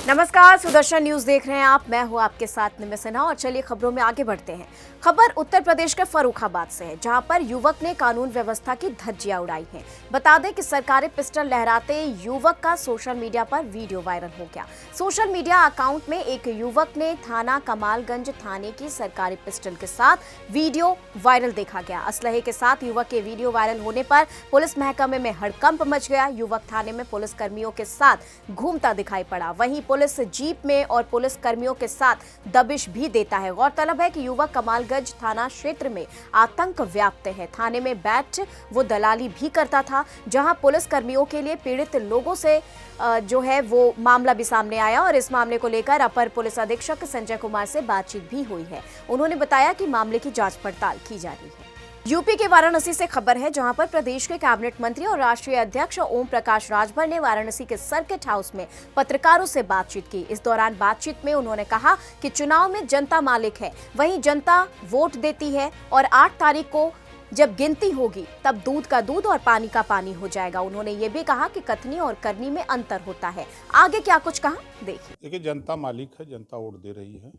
नमस्कार, सुदर्शन न्यूज देख रहे हैं आप। मैं हूं आपके साथ निम्न सिन्हा और चलिए खबरों में आगे बढ़ते हैं। खबर उत्तर प्रदेश के फर्रुखाबाद से है, जहां पर युवक ने कानून व्यवस्था की धज्जियां उड़ाई हैं। बता दें कि सरकारी पिस्टल लहराते युवक का सोशल मीडिया पर वीडियो वायरल हो गया। सोशल मीडिया अकाउंट में एक युवक ने थाना कमालगंज थाने की सरकारी पिस्टल के साथ वीडियो वायरल देखा गया। असलहे के साथ युवक के वीडियो वायरल होने पर पुलिस महकमे में हड़कंप मच गया। युवक थाने में पुलिस कर्मियों के साथ घूमता दिखाई पड़ा। वहीं पुलिस जीप में और पुलिस कर्मियों के साथ दबिश भी देता है। गौरतलब है कि युवक कमालगंज थाना क्षेत्र में आतंक व्याप्त है। थाने में बैठ वो दलाली भी करता था, जहां पुलिस कर्मियों के लिए पीड़ित लोगों से जो है वो मामला भी सामने आया और इस मामले को लेकर अपर पुलिस अधीक्षक संजय कुमार से बातचीत भी हुई है। उन्होंने बताया कि मामले की जांच पड़ताल की जा रही है। यूपी के वाराणसी से खबर है, जहां पर प्रदेश के कैबिनेट मंत्री और राष्ट्रीय अध्यक्ष ओम प्रकाश राजभर ने वाराणसी के सर्किट हाउस में पत्रकारों से बातचीत की। इस दौरान बातचीत में उन्होंने कहा कि चुनाव में जनता मालिक है, वहीं जनता वोट देती है और 8 तारीख को जब गिनती होगी तब दूध का दूध और पानी का पानी हो जाएगा। उन्होंने ये भी कहा कि कथनी और करनी में अंतर होता है। आगे क्या कुछ कहा, देखिए। जनता मालिक है, जनता वोट दे रही है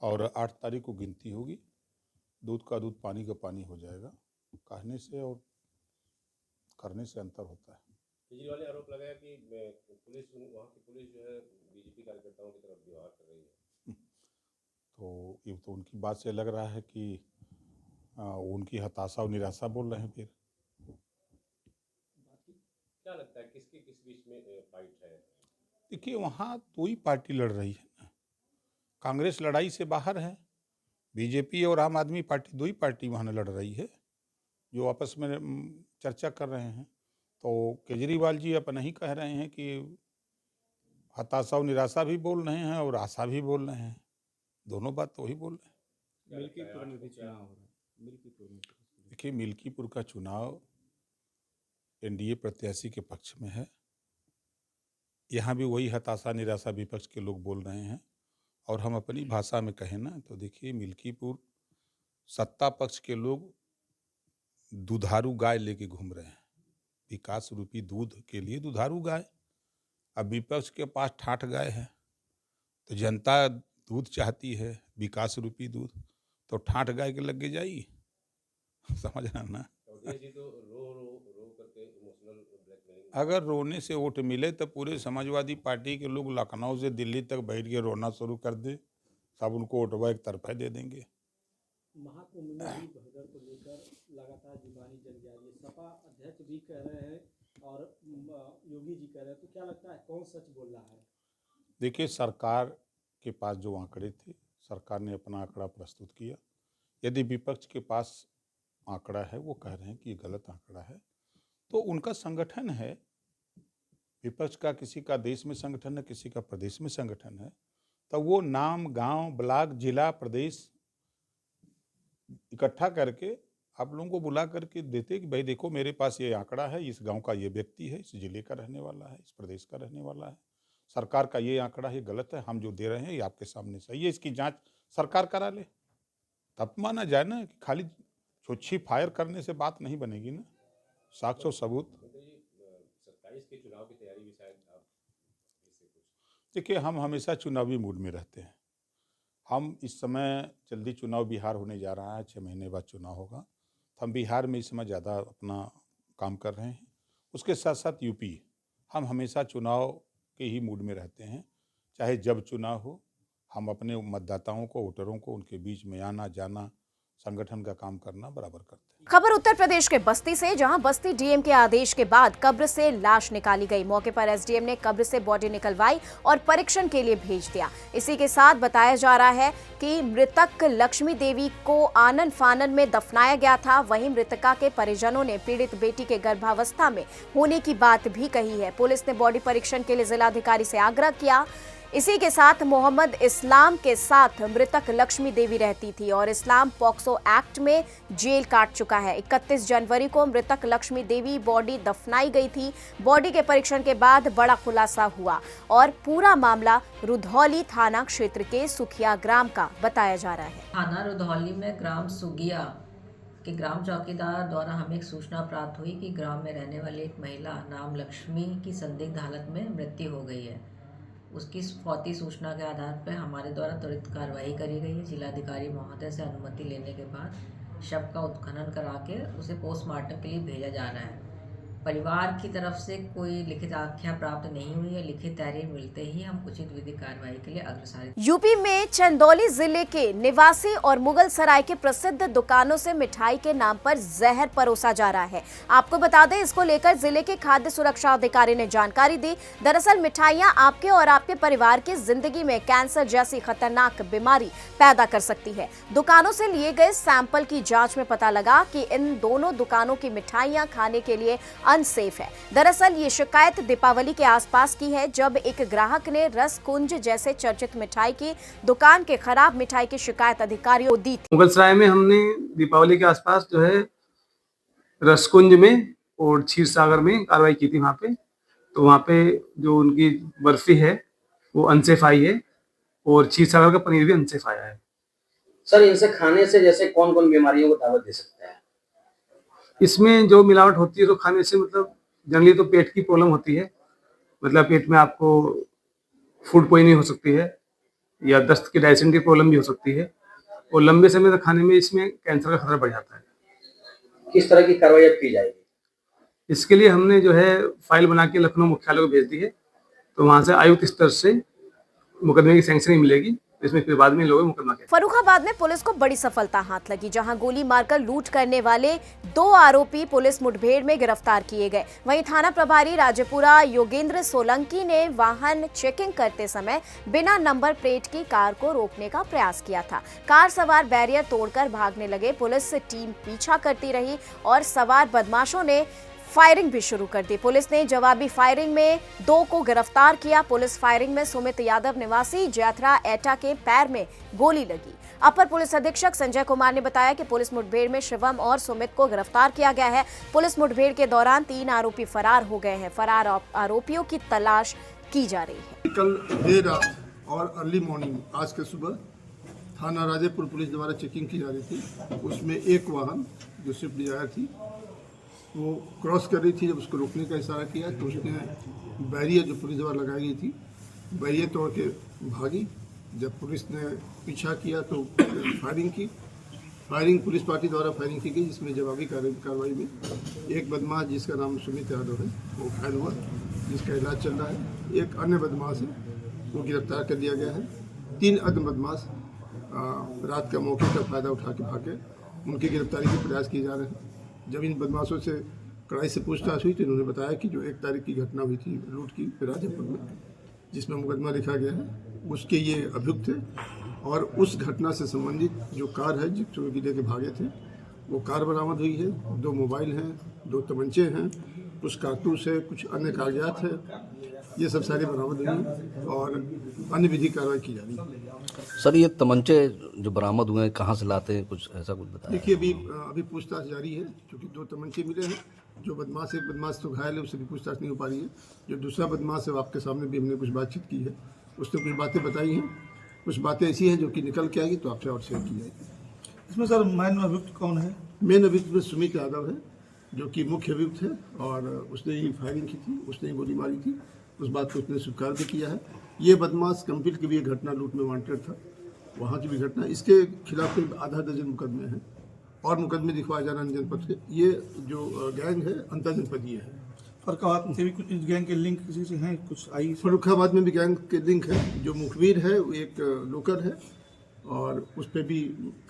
और 8 तारीख को गिनती होगी, दूध का दूध पानी का पानी हो जाएगा। कहने से और करने से अंतर होता है। केजरीवाल ने आरोप लगाया कि पुलिस वहाँ की पुलिस जो है बीजेपी कार्यकर्ताओं की तरफ व्यवहार कर रही है। तो ये तो उनकी बात से लग रहा है कि उनकी हताशा और निराशा बोल रहे हैं। फिर क्या लगता है किसके किस बीच में फाइट है? देखिए, वहाँ 2 ही पार्टी लड़ रही है ना। कांग्रेस लड़ाई से बाहर है, बीजेपी और आम आदमी पार्टी 2 ही पार्टी वहाँ लड़ रही है, जो आपस में चर्चा कर रहे हैं। तो केजरीवाल जी अपना ही कह रहे हैं कि हताशा और निराशा भी बोल रहे हैं और आशा भी बोल रहे हैं। दोनों बात तो वही बोल रहे हैं। मिल्कीपुर में भी चुनाव हो रहा है। देखिए, मिल्कीपुर का चुनाव एनडीए प्रत्याशी के पक्ष में है। यहाँ भी वही हताशा निराशा विपक्ष के लोग बोल रहे हैं। और हम अपनी भाषा में कहें ना तो देखिए, मिल्कीपुर सत्ता पक्ष के लोग दुधारू गाय लेके घूम रहे हैं, विकास रूपी दूध के लिए दुधारू गाय। अब विपक्ष के पास ठाठ गाय है, तो जनता दूध चाहती है, विकास रूपी दूध, तो ठाठ गाय के लग के जाइए। समझ रहा ना। अगर रोने से वोट मिले तो पूरे समाजवादी पार्टी के लोग लखनऊ से दिल्ली तक बैठ के रोना शुरू कर दे, सब उनको वोटवा एक तरफा दे देंगे। महाकुंभ में भी भगदड़ को लेकर लगातार जुबानी जंग जारी है। सपा अध्यक्ष भी कह रहे हैं और योगी जी कह रहे हैं, तो क्या लगता है कौन सच बोल रहा है? देखिए, सरकार के पास जो आंकड़े थे, सरकार ने अपना आंकड़ा प्रस्तुत किया। यदि विपक्ष के पास आंकड़ा है, वो कह रहे हैं कि ये गलत आंकड़ा है, तो उनका संगठन है। विपक्ष का किसी का देश में संगठन है, किसी का प्रदेश में संगठन है, तो वो नाम, गांव, ब्लॉक, जिला, प्रदेश इकट्ठा करके आप लोगों को बुला करके देते कि भाई देखो, मेरे पास ये आंकड़ा है, इस गांव का ये व्यक्ति है, इस जिले का रहने वाला है, इस प्रदेश का रहने वाला है, सरकार का ये आंकड़ा है, गलत है, हम जो दे रहे हैं ये आपके सामने सही है, इसकी जांच सरकार करा ले, तब माना जाए ना। कि खाली छुच्छी फायर करने से बात नहीं बनेगी ना, साक्ष्य और सबूत। के चुनाव की तैयारी भी शायद आप इससे कुछ। देखिए, हम हमेशा चुनावी मूड में रहते हैं। हम इस समय जल्दी चुनाव बिहार होने जा रहा है, 6 महीने बाद चुनाव होगा, तो हम बिहार में इस समय ज़्यादा अपना काम कर रहे हैं। उसके साथ साथ यूपी, हम हमेशा चुनाव के ही मूड में रहते हैं। चाहे जब चुनाव हो, हम अपने मतदाताओं को, वोटरों को, उनके बीच में आना जाना, संगठन का काम करना बराबर करते हैं। खबर उत्तर प्रदेश के बस्ती से, जहां बस्ती डीएम के आदेश के बाद कब्र से लाश निकाली गई। मौके पर एसडीएम ने कब्र से बॉडी निकलवाई और परीक्षण के लिए भेज दिया। इसी के साथ बताया जा रहा है कि मृतक लक्ष्मी देवी को आनन फानन में दफनाया गया था। वहीं मृतका के परिजनों ने पीड़ित बेटी के गर्भावस्था में होने की बात भी कही है। पुलिस ने बॉडी परीक्षण के लिए जिलाधिकारी से आग्रह किया। इसी के साथ मोहम्मद इस्लाम के साथ मृतक लक्ष्मी देवी रहती थी और इस्लाम पॉक्सो एक्ट में जेल काट चुका है। 31 जनवरी को मृतक लक्ष्मी देवी बॉडी दफनाई गई थी। बॉडी के परीक्षण के बाद बड़ा खुलासा हुआ और पूरा मामला रुधौली थाना क्षेत्र के सुखिया ग्राम का बताया जा रहा है। थाना रुधौली में ग्राम सुगिया के ग्राम चौकीदार द्वारा हमें एक सूचना प्राप्त हुई कि ग्राम में रहने वाली एक महिला नाम लक्ष्मी की संदिग्ध हालत में मृत्यु हो गई है। उसकी फौरी सूचना के आधार पर हमारे द्वारा त्वरित कार्रवाई करी गई है। जिलाधिकारी महोदय से अनुमति लेने के बाद शव का उत्खनन करा के उसे पोस्टमार्टम के लिए भेजा जा रहा है। परिवार की तरफ से कोई लिखित आख्या प्राप्त नहीं हुई है। लिखित तहरीर मिलते ही हम उचित विधिक कार्रवाई के लिए अग्रसर। यूपी में चंदौली जिले के निवासी और मुगल सराय के प्रसिद्ध दुकानों से मिठाई के नाम पर जहर परोसा जा रहा है। आपको बता दें, इसको लेकर जिले के खाद्य सुरक्षा अधिकारी ने जानकारी दी। दरअसल मिठाइयां आपके और आपके परिवार की जिंदगी में कैंसर जैसी खतरनाक बीमारी पैदा कर सकती है। दुकानों से लिए गए सैंपल की जांच में पता लगा कि इन दोनों दुकानों की मिठाइयां खाने के लिए अनसेफ है। दरअसल ये शिकायत दीपावली के आसपास की है, जब एक ग्राहक ने रसकुंज जैसे चर्चित मिठाई की दुकान के खराब मिठाई की शिकायत अधिकारियों को दी थी। मुगल सराय में हमने दीपावली के आसपास जो है रसकुंज में और क्षीर सागर में कार्रवाई की थी। वहाँ पे तो वहाँ पे जो उनकी बर्फी है वो अनसेफ आई है और क्षीर सागर का पनीर भी अनसेफ आया है। सर, इनसे खाने से जैसे कौन कौन बीमारियों को दावत दे सकता है? इसमें जो मिलावट होती है तो खाने से मतलब जनरली तो पेट की प्रॉब्लम होती है, मतलब पेट में आपको फूड पॉइजनिंग हो सकती है या दस्त की डाइसेंट्री प्रॉब्लम भी हो सकती है और लंबे समय तक खाने में इसमें कैंसर का खतरा बढ़ जाता है। किस तरह की कार्रवाई अब की जाएगी? इसके लिए हमने जो है फाइल बना के लखनऊ मुख्यालय को भेज दी है, तो वहाँ से आयुक्त स्तर से मुकदमे की सैंक्शनिंग मिलेगी। इसमें फिर बाद में लोग मुकदमा करेंगे। फर्रुखाबाद में पुलिस को बड़ी सफलता हाथ लगी, जहां गोली मारकर लूट करने वाले 2 आरोपी पुलिस मुठभेड़ में गिरफ्तार किए गए। वहीं थाना प्रभारी राजेपुरा योगेंद्र सोलंकी ने वाहन चेकिंग करते समय बिना नंबर प्लेट की कार को रोकने का प्रयास किया था। कार सवार बैरियर तोड़कर भागने लगे। पुलिस टीम पीछा करती रही और सवार बदमाशों ने फायरिंग भी शुरू कर दी। पुलिस ने जवाबी फायरिंग में 2 को गिरफ्तार किया। पुलिस फायरिंग में सुमित यादव निवासी जैथरा एटा के पैर में गोली लगी। अपर पुलिस अधीक्षक संजय कुमार ने बताया कि पुलिस मुठभेड़ में शिवम और सुमित को गिरफ्तार किया गया है। पुलिस मुठभेड़ के दौरान 3 आरोपी फरार हो गए हैं। फरार आरोपियों की तलाश की जा रही है। कल देर रात और अर्ली मॉर्निंग आज के सुबह थाना राजेपुर पुलिस द्वारा चेकिंग की जा रही थी। उसमें एक वाहन जो स्विफ्ट डिजायर थी वो क्रॉस कर रही थी। जब उसको रोकने का इशारा किया तो उसने बैरियर जो पुलिस द्वारा लगाई गई थी बैरियर तोड़ के भागी। जब पुलिस ने पीछा किया तो फायरिंग की। फायरिंग पुलिस पार्टी द्वारा फायरिंग की गई, जिसमें जवाबी कार्रवाई में एक बदमाश जिसका नाम सुमित यादव है वो घायल हुआ, जिसका इलाज चल रहा है। एक अन्य बदमाश है वो गिरफ्तार कर लिया गया है। 3 अन्य बदमाश रात का मौके का फायदा उठा के भागे, उनकी गिरफ्तारी के प्रयास किए जा रहे हैं। जब इन बदमाशों से कड़ाई से पूछताछ हुई तो इन्होंने बताया कि जो 1 तारीख की घटना हुई थी लूट की राजेपुर में, जिसमें मुकदमा लिखा गया है, उसके ये अभियुक्त थे और उस घटना से संबंधित जो कार है जिस चोरी लेके भागे थे वो कार बरामद हुई है। 2 मोबाइल हैं, 2 तमंचे हैं, कुछ कारतूस है, कुछ अन्य कागजात है, ये सब सारे बरामद हुई हैं और अन्य विधि कार्रवाई की जा रही है। सर, ये तमंचे जो बरामद हुए हैं कहाँ से लाते हैं, कुछ ऐसा कुछ बताइए। देखिए अभी पूछताछ जारी है, क्योंकि 2 तमंचे मिले हैं। जो बदमाश एक बदमाश तो घायल है, उससे भी पूछताछ नहीं हो पा रही है। जो दूसरा बदमाश है आपके सामने भी हमने कुछ बातचीत की है, उसने कुछ बातें बताई हैं। कुछ बातें ऐसी हैं जो कि निकल के आएगी तो आपसे और शेयर की जाएगी। इसमें सर मेन अभियुक्त कौन है? मेन अभियुक्त में सुमित यादव है जो कि मुख्य अभियुक्त है और उसने ही फायरिंग की थी, उसने ही गोली मारी थी। उस बात को उसने स्वीकार भी किया है। ये बदमाश कंपिल की भी एक घटना लूट में वांटेड था, वहाँ की भी घटना। इसके खिलाफ करीब आधा दर्जन मुकदमे हैं और मुकदमे दिखवाए जा रहे हैं जनपद के। ये जो गैंग है अंतर जनपदीय है। फर्रुखाबाद से भी कुछ इस गैंग के लिंक किसी से हैं? कुछ आई फर्रुखाबाद में भी गैंग के लिंक है। जो मुखबिर है वो एक लोकल है और उस पर भी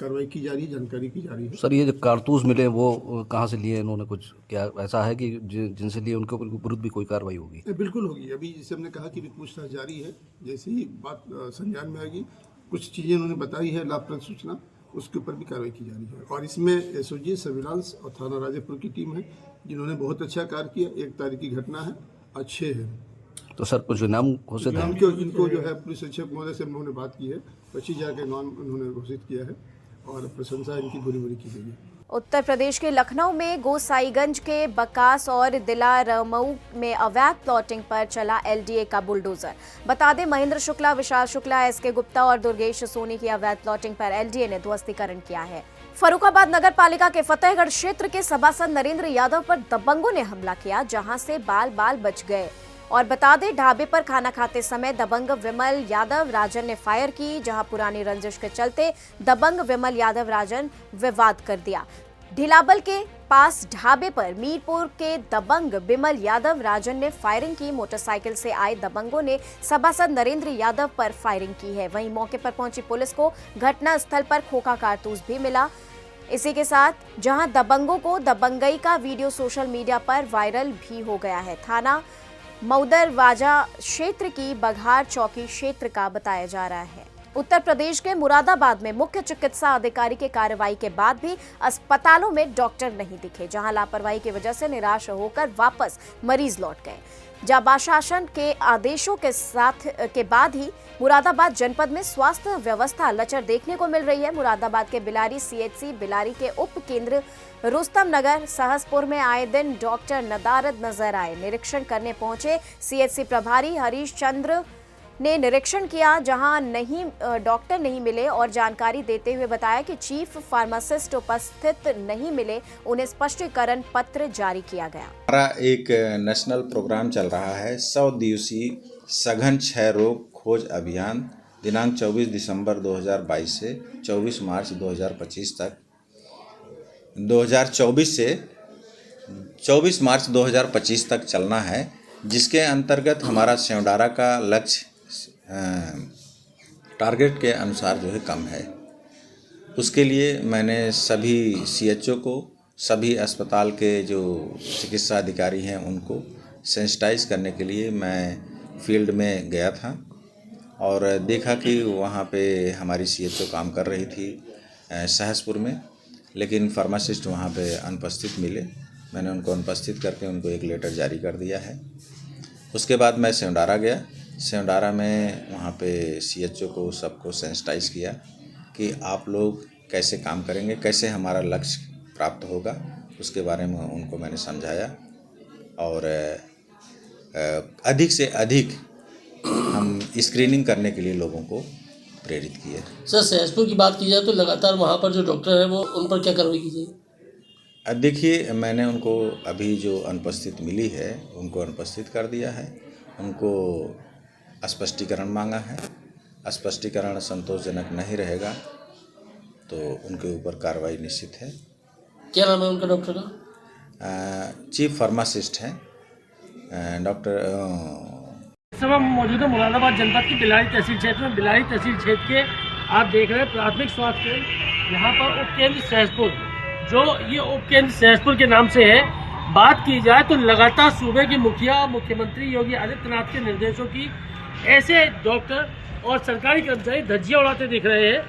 कार्रवाई की जा रही है, जानकारी की जा रही है। सर, ये जो कारतूस मिले वो कहाँ से लिए इन्होंने, कुछ क्या ऐसा है कि जिनसे लिए उनके विरुद्ध भी कोई कार्रवाई होगी? बिल्कुल होगी। अभी जैसे हमने कहा कि पूछताछ जारी है, जैसे ही बात संज्ञान में आएगी, कुछ चीज़ें उन्होंने बताई है लाभप्रद सूचना, उसके ऊपर भी कार्रवाई की जा रही है। और इसमें एसओजी सर्विलांस और थाना राजेपुर की टीम है जिन्होंने बहुत अच्छा कार्य किया। 1 तारीख की घटना है, अच्छे हैं। तो सर कुछ इनाम घोषित है? इनको जो है पुलिस अधीक्षक महोदय से हम लोगों ने बात की है, 25,000 का इनाम उन्होंने घोषित किया है और प्रशंसा इनकी बुरी की गई है। उत्तर प्रदेश के लखनऊ में गोसाईगंज के बकास और दिलारमऊ में अवैध प्लॉटिंग पर चला एलडीए का बुलडोजर। बता दें, महेंद्र शुक्ला, विशाल शुक्ला, एसके गुप्ता और दुर्गेश सोनी की अवैध प्लॉटिंग पर एलडीए ने ध्वस्तीकरण किया है। फर्रुखाबाद नगर पालिका के फतेहगढ़ क्षेत्र के सभासद नरेंद्र यादव पर दबंगों ने हमला किया, जहां से बाल बच गए। और बता दें, ढाबे पर खाना खाते समय दबंग विमल यादव राजन ने फायर की, जहां पुरानी रंजिश के चलते दबंग विमल यादव राजन विवाद कर दिया। ढिलाबल के पास ढाबे पर मीरपुर के दबंग बिमल यादव राजन ने फायरिंग की। मोटरसाइकिल से आए दबंगों ने सभासद नरेंद्र यादव पर फायरिंग की है। वहीं मौके पर पहुंची पुलिस को घटना स्थल पर खोखा कारतूस भी मिला। इसी के साथ जहां दबंगों को दबंगई का वीडियो सोशल मीडिया पर वायरल भी हो गया है। थाना मऊदरवाजा क्षेत्र की बघार चौकी क्षेत्र का बताया जा रहा है। उत्तर प्रदेश के मुरादाबाद में मुख्य चिकित्सा अधिकारी के कार्रवाई के बाद भी अस्पतालों में डॉक्टर नहीं दिखे, जहां लापरवाही की वजह से निराश होकर वापस मरीज लौट गए। जब शासन के आदेशों के बाद ही मुरादाबाद जनपद में स्वास्थ्य व्यवस्था लचर देखने को मिल रही है। मुरादाबाद के बिलारी सीएचसी बिलारी के उप केंद्र रुस्तम नगर सहसपुर में आए दिन डॉक्टर नदारद नजर आए। निरीक्षण करने पहुंचे सीएचसी प्रभारी हरीश चंद्र ने निरीक्षण किया, जहां डॉक्टर नहीं मिले और जानकारी देते हुए बताया कि चीफ फार्मासिस्ट उपस्थित नहीं मिले, उन्हें स्पष्टीकरण पत्र जारी किया गया। हमारा एक नेशनल प्रोग्राम चल रहा है 100 दिवसीय सघन क्षय रोग खोज अभियान दिनांक 24 दिसंबर 2022 से 24 मार्च 2025 तक 2024 से 24 मार्च 2025 तक चलना है, जिसके अंतर्गत हमारा सेवडारा का लक्ष्य टारगेट के अनुसार जो है कम है। उसके लिए मैंने सभी सीएचओ को, सभी अस्पताल के जो चिकित्सा अधिकारी हैं उनको सेंसिटाइज करने के लिए मैं फील्ड में गया था और देखा कि वहाँ पे हमारी सीएचओ काम कर रही थी सहसपुर में, लेकिन फार्मासिस्ट वहाँ पे अनुपस्थित मिले। मैंने उनको अनुपस्थित करके उनको एक लेटर जारी कर दिया है। उसके बाद मैं सेवडारा गया। सेवडारा में वहाँ पे सीएचओ को सबको सेंसिटाइज किया कि आप लोग कैसे काम करेंगे, कैसे हमारा लक्ष्य प्राप्त होगा, उसके बारे में उनको मैंने समझाया और अधिक से अधिक हम स्क्रीनिंग करने के लिए लोगों को प्रेरित किए। सर, सहसपुर की बात की जाए तो लगातार वहाँ पर जो डॉक्टर हैं वो उन पर क्या कार्रवाई की जाए? देखिए, मैंने उनको अभी जो अनुपस्थित मिली है उनको अनुपस्थित कर दिया है, उनको स्पष्टीकरण मांगा है। स्पष्टीकरण संतोषजनक नहीं रहेगा तो उनके ऊपर कार्रवाई निश्चित है। क्या नाम है उनका डॉक्टर का? चीफ फार्मासिस्ट हैं डॉक्टर। इस समय मौजूद है मुरादाबाद जनपद की बिलारी तहसील क्षेत्र में। बिलारी तहसील क्षेत्र के आप देख रहे हैं प्राथमिक स्वास्थ्य केंद्र, यहाँ पर उपकेंद्र सहसपुर, जो ये उपकेंद्र सहसपुर के नाम से है। बात की जाए तो लगातार सूबे के मुखिया मुख्यमंत्री योगी आदित्यनाथ के निर्देशों की ऐसे डॉक्टर और सरकारी कर्मचारी धज्जियां उड़ाते दिख रहे हैं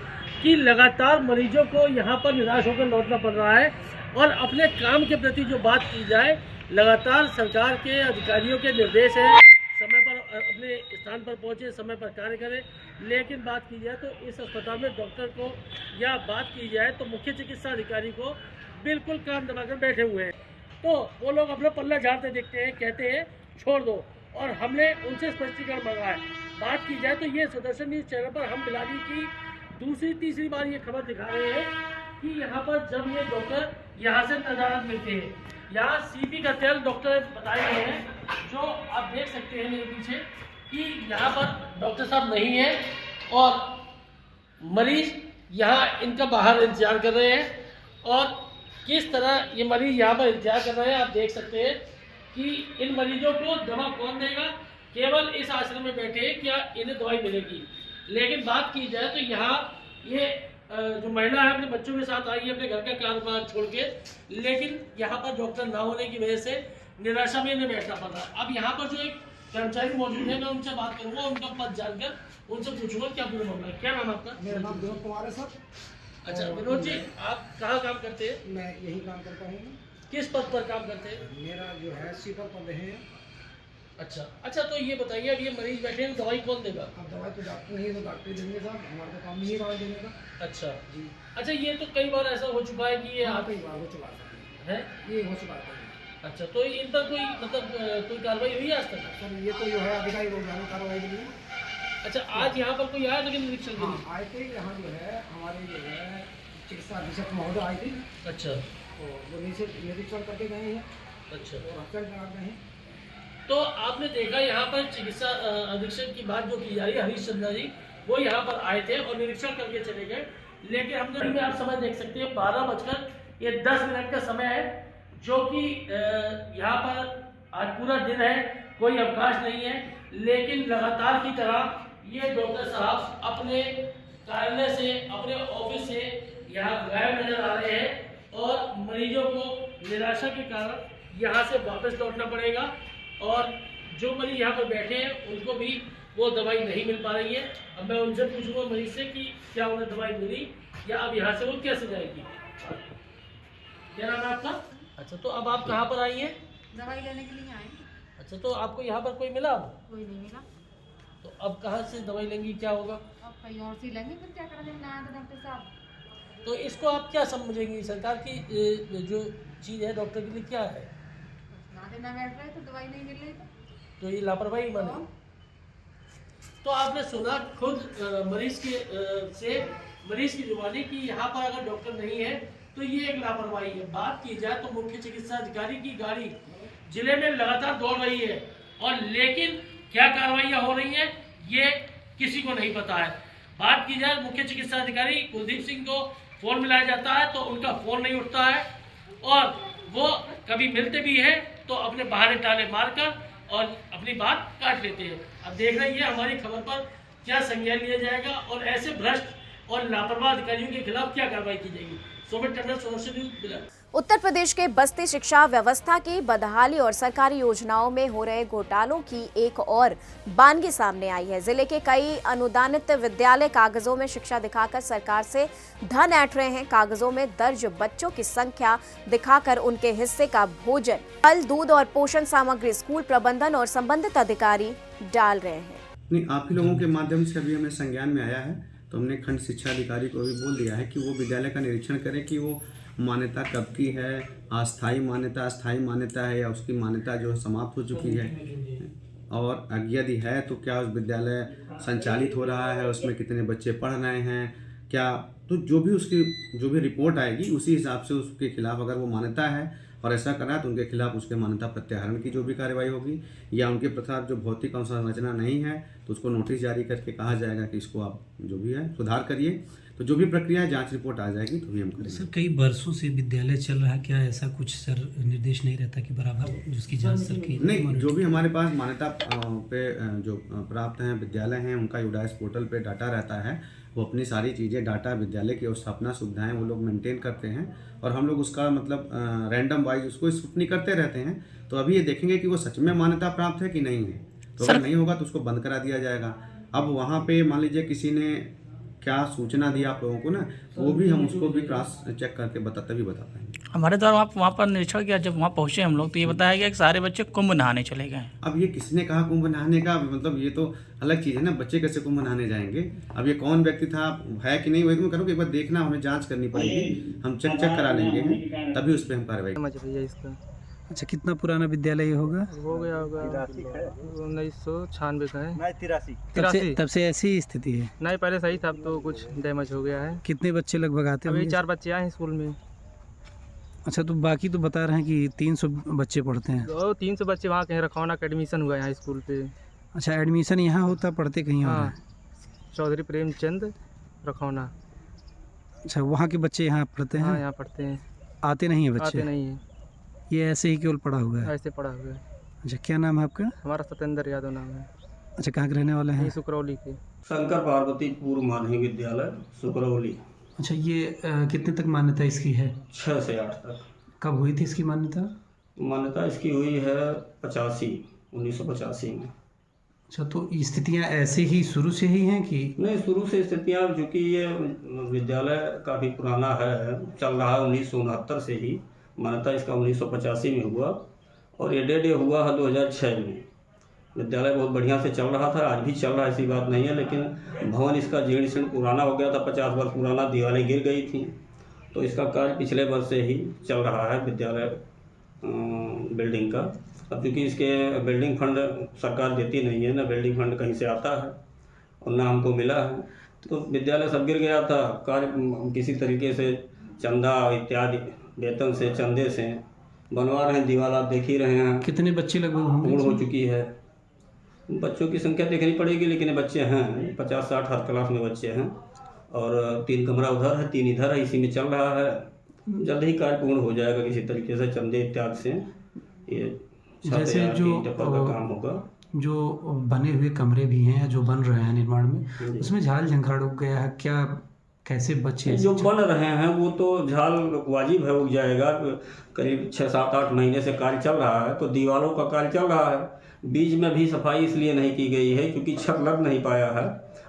कि लगातार मरीजों को यहाँ पर निराश होकर लौटना पड़ रहा है। और अपने काम के प्रति जो बात की जाए, लगातार सरकार के अधिकारियों के निर्देश है समय पर अपने स्थान पर पहुँचे, समय पर कार्य करें। लेकिन बात की जाए तो इस अस्पताल में डॉक्टर को या बात की जाए तो मुख्य चिकित्सा अधिकारी को बिल्कुल कान दबाकर बैठे हुए हैं। तो वो लोग अपना पल्ला झाड़ते दिखते हैं, कहते हैं छोड़ दो, और हमने उनसे स्पष्टीकरण मांगा है। बात की जाए तो ये सुदर्शन न्यूज़ चैनल पर हम बिलारी की दूसरी तीसरी बार ये खबर दिखा रहे हैं कि यहाँ पर जब ये डॉक्टर यहाँ से नजारत मिलते हैं, यहाँ सीपी का तेल डॉक्टर बताए गए हैं, जो आप देख सकते हैं मेरे पीछे कि यहाँ पर डॉक्टर साहब नहीं है और मरीज यहाँ इनका बाहर इंतजार कर रहे हैं। और किस तरह ये मरीज यहाँ पर इंतजार कर रहे हैं आप देख सकते हैं कि इन मरीजों को दवा कौन देगा, केवल इस आश्रम में बैठे क्या इन्हें दवाई मिलेगी। लेकिन बात की जाए तो यहाँ ये जो महिला है अपने बच्चों के साथ आई है अपने घर का कारोबार छोड़ के, लेकिन यहाँ पर डॉक्टर ना होने की वजह से निराशा में इन्हें बैठना पड़ रहा है। अब यहाँ पर जो एक कर्मचारी मौजूद है, मैं उनसे बात करूँगा, उनका पद जानकर उनसे पूछूंगा क्या पूरा मामला है। क्या नाम आपका? मेरा नाम विनोद कुमार है सर। अच्छा विनोद जी, आप कहाँ काम करते हैं? मैं यही काम करता हूँ। किस पद पर काम करते हैं? मेरा जो है सीपर पद है। अच्छा तो ये बताइए, अब ये मरीज बैठे हैं, दवाई कौन देगा? अब दवाई तो डॉक्टर नहीं है तो डॉक्टर देंगे साहब, हमारा तो काम नहीं है दवाई देने का। अच्छा जी। अच्छा, ये तो कई बार ऐसा हो चुका है कि ये कई बार हो चुका है, ये हो चुका है। अच्छा, तो इन पर कोई मतलब कोई कार्रवाई हुई है आज तक? सर ये तो जो है अधिकारी लोग जाने कार्रवाई के लिए। अच्छा, आज यहाँ पर कोई आया लेकिन निरीक्षण के लिए? आए थे यहाँ जो है हमारे जो है चिकित्सा अधीक्षक महोदय आए थे। अच्छा, तो वो निरीक्षण करके गए हैं। अच्छा, और हफ्ते लगा गए हैं। तो आपने देखा यहाँ पर चिकित्सा अधीक्षक की बात जो की जा रही है, हरीश चंद्रा जी, वो यहाँ पर आए थे और निरीक्षण करके चले गए। लेकिन हमने में आप समय देख सकते हैं 12:10 का समय है, जो कि यहाँ पर आज पूरा दिन है, कोई अवकाश नहीं है। लेकिन लगातार की तरह ये डॉक्टर साहब अपने कार्यालय से, अपने ऑफिस से यहाँ गायब नजर आ रहे हैं और मरीजों को निराशा के कारण यहाँ से वापस लौटना पड़ेगा। और जो मरीज यहाँ पर बैठे हैं उनको भी वो दवाई नहीं मिल पा रही है। अब मैं उनसे पूछूंगा मरीज से कि क्या उन्हें दवाई मिली या अब यहाँ से वो कैसे जाएगी। क्या नाम है आपका? अच्छा, तो अब आप कहाँ पर आई हैं? दवाई लेने के लिए आए। अच्छा, तो आपको यहाँ पर कोई मिला? अब कोई नहीं मिला। तो अब कहाँ से दवाई लेंगी, क्या होगा? अब कहीं और सी लेंगे, फिर क्या करेंगे ना डॉक्टर साहब। तो इसको आप क्या समझेंगी, सरकार की जो चीज़ है डॉक्टर के लिए क्या है? ना देना बैठ रहे तो दवाई नहीं मिल रही तो ये लापरवाही माने। तो आपने सुना खुद मरीज की जुबानी कि यहाँ पर अगर डॉक्टर नहीं है तो ये एक लापरवाही है। बात की जाए तो मुख्य चिकित्सा अधिकारी की गाड़ी जिले में लगातार दौड़ रही है, और लेकिन क्या कार्रवाइयाँ हो रही हैं ये किसी को नहीं पता है। बात की जाए मुख्य चिकित्सा अधिकारी कुलदीप सिंह को फोन मिलाया जाता है तो उनका फोन नहीं उठता है, और वो कभी मिलते भी हैं तो अपने बहाने टाले मारकर और अपनी बात काट लेते हैं। अब देख रहे हैं हमारी खबर पर क्या संज्ञान लिया जाएगा और ऐसे भ्रष्ट और लापरवाह अधिकारियों के खिलाफ क्या कार्रवाई की जाएगी। Sumit Tandon, social news, Bilaspur. उत्तर प्रदेश के बस्ती शिक्षा व्यवस्था की बदहाली और सरकारी योजनाओं में हो रहे घोटालों की एक और बानगी सामने आई है। जिले के कई अनुदानित विद्यालय कागजों में शिक्षा दिखाकर सरकार से धन ऐंठ रहे हैं। कागजों में दर्ज बच्चों की संख्या दिखाकर उनके हिस्से का भोजन, फल, दूध और पोषण सामग्री स्कूल प्रबंधन और संबंधित अधिकारी डाल रहे हैं। नहीं, आप ही लोगों के माध्यम से अभी हमें संज्ञान में आया है, तो हमने खंड शिक्षा अधिकारी को भी बोल दिया है कि वो विद्यालय का निरीक्षण करें कि वो मान्यता कब की है, अस्थायी मान्यता है या उसकी मान्यता जो है समाप्त हो चुकी है, और यदि है तो क्या उस विद्यालय संचालित हो रहा है, उसमें कितने बच्चे पढ़ रहे हैं, क्या, तो जो भी रिपोर्ट आएगी उसी हिसाब से उसके खिलाफ अगर वो मान्यता है और ऐसा करना है तो उनके खिलाफ उसके मान्यता प्रत्याहरण की जो भी कार्रवाई होगी, या उनके प्रकार जो भौतिक अवसंरचना नहीं है तो उसको नोटिस जारी करके कहा जाएगा कि इसको आप जो भी है सुधार करिए। तो जो भी प्रक्रिया है, जांच रिपोर्ट आ जाएगी तो भी हम करेंगे। सर, कई वर्षों से विद्यालय चल रहा है, क्या ऐसा कुछ सर निर्देश नहीं रहता कि बराबर जिसकी जांच सर की? नहीं, जो भी हमारे पास मान्यता पे जो प्राप्त हैं विद्यालय हैं, उनका यूडाइस पोर्टल पे डाटा रहता है। वो अपनी सारी चीज़ें, डाटा, विद्यालय की स्थापना सुविधाएं वो लोग मेंटेन करते हैं, और हम लोग उसका मतलब रैंडम वाइज उसको स्क्रूटनी करते रहते हैं। तो अभी ये देखेंगे कि वो सच में मान्यता प्राप्त है कि नहीं है। तो अगर नहीं होगा तो उसको बंद करा दिया जाएगा। अब वहाँ पे मान लीजिए किसी ने क्या सूचना दी आप लोगों को ना, तो वो भी हम उसको भी क्रॉस चेक करके बता पाएंगे। हमारे द्वारा वहाँ पर निरीक्षण किया, जब वहाँ पहुँचे हम लोग तो ये बताया गया कि सारे बच्चे कुंभ नहाने चले गए। अब ये किसने कहा कुंभ नहाने का, मतलब ये तो अलग चीज़ है ना, बच्चे कैसे कुंभ नहाने जाएंगे। अब ये कौन व्यक्ति था, है कि नहीं, वही मैं करूँ कि एक बार देखना, हमें जांच करनी पड़ेगी, हम चेक करा लेंगे तभी उस पर हम कार्रवाई। अच्छा, कितना पुराना विद्यालय होगा? हो गया होगा 1996 का है। 83 तब से ऐसी स्थिति है? नहीं, पहले सही था, अब तो कुछ डैमेज हो गया है। कितने बच्चे लगभग आते हैं? अभी 4 बच्चे आए हैं स्कूल में। अच्छा, तो बाकी तो बता रहे हैं कि 300 बच्चे पढ़ते हैं। तो 300 बच्चे वहाँ कहीं रखौना का एडमिशन हुआ है यहाँ स्कूल पे। अच्छा, एडमिशन यहाँ होता, पढ़ते कहीं और? हाँ, चौधरी प्रेमचंद रखौना। अच्छा, वहाँ के बच्चे यहाँ पढ़ते हैं? हाँ, यहाँ पढ़ते हैं। आते नहीं है बच्चे? आते नहीं है, ये ऐसे ही केवल पढ़ा हुआ है? ऐसे पढ़ा हुआ है। अच्छा, क्या नाम है आपका? हमारा सत्येंद्र यादव नाम है। अच्छा, कहाँ के रहने वाले हैं? सुकरौली के। शंकर पार्वती पूर्व माध्यमिक विद्यालय सुकरौली। अच्छा, ये कितने तक मान्यता इसकी है? 6 से 8 तक। कब हुई थी इसकी मान्यता? मान्यता इसकी हुई है 1985 में। अच्छा, तो स्थितियाँ ऐसे ही शुरू से ही हैं कि? नहीं, शुरू से स्थितियाँ, चूँकि ये विद्यालय काफ़ी पुराना है, चल रहा है 1969 से ही। मान्यता इसका 1985 में हुआ और ये डेढ़ हुआ है 2006 में। विद्यालय बहुत बढ़िया से चल रहा था, आज भी चल रहा है, ऐसी बात नहीं है, लेकिन भवन इसका जीर्ण शीर्ण पुराना हो गया था, 50 वर्ष पुराना, दीवारें गिर गई थी। तो इसका कार्य पिछले वर्ष से ही चल रहा है विद्यालय बिल्डिंग का। अब चूँकि इसके बिल्डिंग फंड सरकार देती नहीं है, ना बिल्डिंग फंड कहीं से आता है और ना हमको मिला है, तो विद्यालय सब गिर गया था। कार्य किसी तरीके से चंदा इत्यादि वेतन से, चंदे से बनवा रहे हैं। दीवार आप देख ही रहे हैं, कितने बच्चे लगभग होंगे? पूर्ण हो चुकी है। बच्चों की संख्या देखनी पड़ेगी, लेकिन बच्चे हैं 50-60 हर क्लास में बच्चे हैं, और 3 कमरा उधर है, 3 इधर है, इसी में चल रहा है। जल्द ही कार्य पूर्ण हो जाएगा किसी तरीके से, चंदे इत्यादि से ये जैसे जो टप्पर का काम होगा। जो बने हुए कमरे भी हैं, जो बन रहे हैं निर्माण में, उसमें झाल झंखाड़ उग गया है क्या? कैसे बच्चे जो बन रहे हैं वो तो झाल वाजिब है, उग जाएगा। करीब 6-7-8 महीने से कार्य चल रहा है, तो दीवारों का कार्य चल रहा है। बीच में भी सफाई इसलिए नहीं की गई है क्योंकि छत लग नहीं पाया है,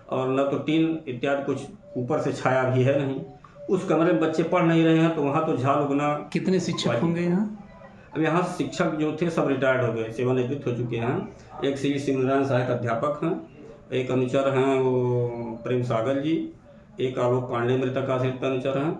और न तो टीन इत्यादि कुछ ऊपर से छाया भी है नहीं। उस कमरे में बच्चे पढ़ नहीं रहे हैं, तो वहाँ तो झाल उगना। कितने शिक्षक होंगे यहाँ? अब यहाँ शिक्षक जो थे सब रिटायर्ड हो गए, सेवानिवृत्त हो चुके हैं। एक श्री सिमरन सहायक अध्यापक हैं, एक अनुचर हैं वो प्रेम सागर जी, एक आलोक पांडे मृतक आश्रित अनुचर हैं,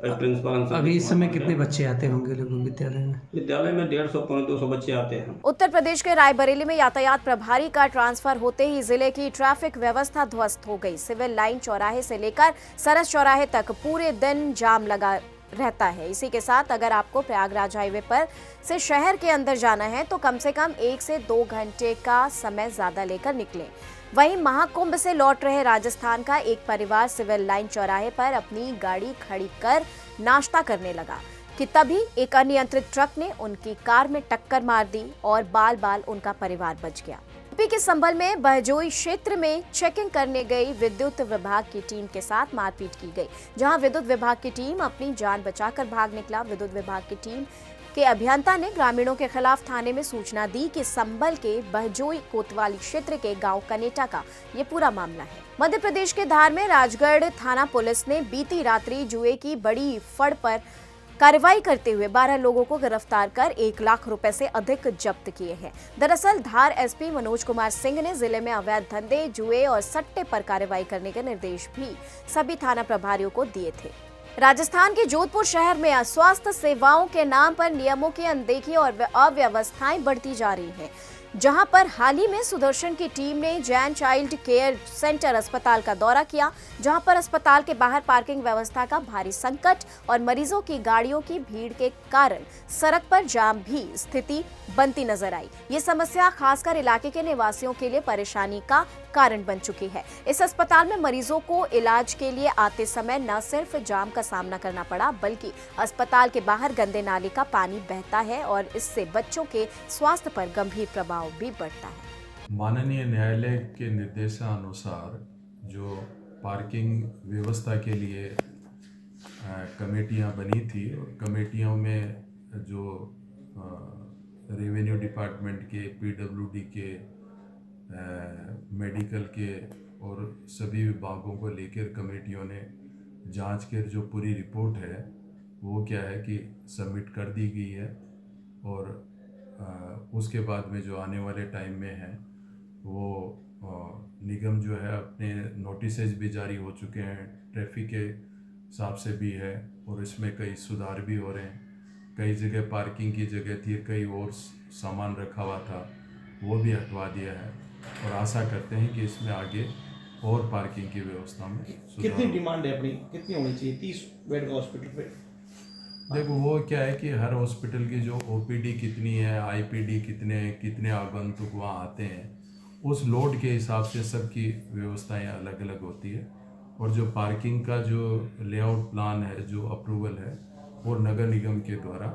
एक प्रिंसिपल। अभी इस समय कितने बच्चे आते होंगे लगभग विद्यालय में? विद्यालय में 150-200 बच्चे आते हैं। उत्तर प्रदेश के रायबरेली में यातायात प्रभारी का ट्रांसफर होते ही जिले की ट्रैफिक व्यवस्था ध्वस्त हो गई। सिविल लाइन चौराहे से लेकर सरस चौराहे तक पूरे दिन जाम लगा रहता है। इसी के साथ अगर आपको प्रयागराज हाईवे पर से शहर के अंदर जाना है तो कम से कम 1 से 2 घंटे का समय ज्यादा लेकर निकलें। वहीं महाकुंभ से लौट रहे राजस्थान का एक परिवार सिविल लाइन चौराहे पर अपनी गाड़ी खड़ी कर नाश्ता करने लगा कि तभी एक अनियंत्रित ट्रक ने उनकी कार में टक्कर मार दी और बाल बाल उनका परिवार बच गया। यूपी के संभल में बहजोई क्षेत्र में चेकिंग करने गई विद्युत विभाग की टीम के साथ मारपीट की गई, जहां विद्युत विभाग की टीम अपनी जान बचाकर भाग निकला। विद्युत विभाग की टीम के अभियंता ने ग्रामीणों के खिलाफ थाने में सूचना दी कि संभल के बहजोई कोतवाली क्षेत्र के गांव कनेटा का ये पूरा मामला है। मध्य प्रदेश के धार में राजगढ़ थाना पुलिस ने बीती रात्रि जुए की बड़ी फड़ पर कार्रवाई करते हुए 12 लोगों को गिरफ्तार कर 1 लाख रुपए से अधिक जब्त किए हैं। दरअसल धार एसपी मनोज कुमार सिंह ने जिले में अवैध धंधे, जुए और सट्टे पर कार्रवाई करने के निर्देश भी सभी थाना प्रभारियों को दिए थे। राजस्थान के जोधपुर शहर में स्वास्थ्य सेवाओं के नाम पर नियमों की अनदेखी और अव्यवस्थाएं बढ़ती जा रही हैं, जहां पर हाल ही में सुदर्शन की टीम ने जैन चाइल्ड केयर सेंटर अस्पताल का दौरा किया, जहां पर अस्पताल के बाहर पार्किंग व्यवस्था का भारी संकट और मरीजों की गाड़ियों की भीड़ के कारण सड़क पर जाम भी स्थिति बनती नजर आई। ये समस्या खासकर इलाके के निवासियों के लिए परेशानी का कारण बन चुकी है। इस अस्पताल में मरीजों को इलाज के लिए आते समय न सिर्फ जाम का सामना करना पड़ा, बल्कि अस्पताल के बाहर गंदे नाले का पानी बहता है और इससे बच्चों के स्वास्थ्य पर गंभीर प्रभाव भी पड़ता है। माननीय न्यायालय के निर्देशानुसार जो पार्किंग व्यवस्था के लिए कमेटियां बनी थी, और कमेटियों में जो रेवेन्यू डिपार्टमेंट के, पीडब्ल्यूडी के, मेडिकल के और सभी विभागों को लेकर कमेटियों ने जांच कर जो पूरी रिपोर्ट है वो क्या है कि सबमिट कर दी गई है, और उसके बाद में जो आने वाले टाइम में है वो निगम जो है अपने नोटिसेज भी जारी हो चुके हैं, ट्रैफिक के हिसाब से भी है, और इसमें कई सुधार भी हो रहे हैं। कई जगह पार्किंग की जगह थी, कई और सामान रखा हुआ था, वो भी हटवा दिया है, और आशा करते हैं कि इसमें आगे और पार्किंग की व्यवस्था में कितनी डिमांड है अपनी, कितनी होनी चाहिए 30 बेड का हॉस्पिटल पे? देखो वो क्या है कि हर हॉस्पिटल की जो ओपीडी कितनी है, आईपीडी कितने आगंतुक वहाँ आते हैं, उस लोड के हिसाब से सबकी व्यवस्थाएं अलग अलग होती है। और जो पार्किंग का जो लेआउट प्लान है, जो अप्रूवल है, वो नगर निगम के द्वारा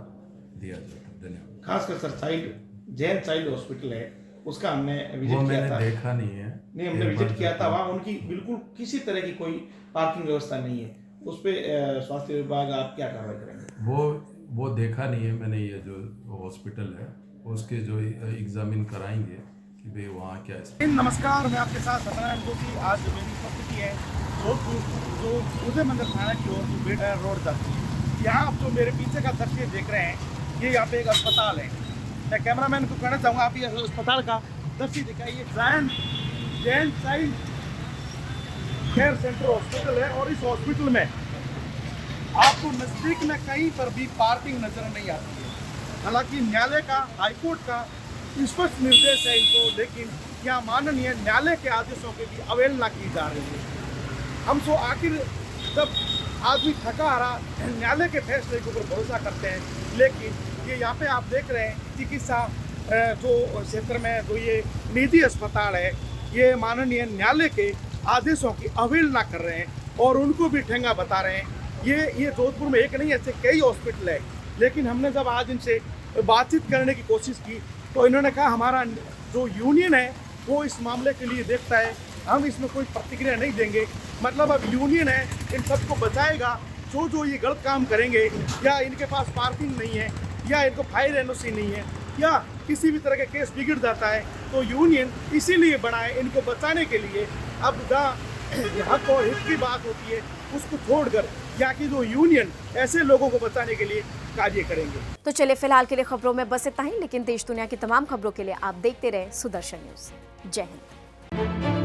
दिया जाता है। धन्यवाद। खासकर सर जैन चाइल्ड हॉस्पिटल है, उसका हमने विजिट वो किया मैंने था। देखा नहीं है। नहीं, हमने विजिट किया था, वहाँ उनकी बिल्कुल किसी तरह की कोई पार्किंग व्यवस्था नहीं है। उस पे स्वास्थ्य विभाग आप क्या कार्रवाई करेंगे? वो देखा नहीं है मैंने। ये जो हॉस्पिटल है उसके जो एग्जामिन कराएंगे कि भाई वहाँ क्या है। नमस्कार, मैं आपके साथ सत्यनारायण जोशी। आज मेरी उपस्थिति है जो उदय मंदिर थाना की ओर जो बेटा रोड जाती है, यहाँ आप जो मेरे पीछे का दृश्य देख रहे हैं, ये यहाँ पे एक अस्पताल है। मैं कैमरामैन को कहना चाहूँगा आप ये अस्पताल का दृश्य दिखाइए। Jain child care centre hospital है, और इस हॉस्पिटल में आपको नज़दीक में कहीं पर भी पार्किंग नजर नहीं आती है। हालांकि न्यायालय का, हाईकोर्ट का स्पष्ट निर्देश है इनको, लेकिन यहाँ माननीय न्यायालय के आदेशों की भी अवहेलना की जा रही है। हम सो आखिर जब आदमी थका हारा न्यायालय के फैसले के ऊपर भरोसा करते हैं, लेकिन ये यहाँ पे आप देख रहे हैं चिकित्सा जो क्षेत्र में जो ये निजी अस्पताल है, ये माननीय न्यायालय के आदेशों की अवहेलना कर रहे हैं और उनको भी ठेंगा बता रहे हैं। ये जोधपुर में एक नहीं, ऐसे कई हॉस्पिटल है। लेकिन हमने जब आज इनसे बातचीत करने की कोशिश की तो इन्होंने कहा हमारा जो यूनियन है वो इस मामले के लिए देखता है, हम इसमें कोई प्रतिक्रिया नहीं देंगे। मतलब अब यूनियन है इन सबको बचाएगा, जो ये गलत काम करेंगे या इनके पास पार्किंग नहीं है या इनको फायर एनओसी नहीं है या किसी भी तरह का केस बिगड़ जाता है तो यूनियन इसीलिए बना है, इनको बचाने के लिए। अब जहाँ हक और हित की बात होती है उसको छोड़कर यहाँ की जो यूनियन ऐसे लोगों को बचाने के लिए कार्य करेंगे। तो चलिए फिलहाल के लिए खबरों में बस इतना ही, लेकिन देश दुनिया की तमाम खबरों के लिए आप देखते रहे सुदर्शन न्यूज। जय हिंद।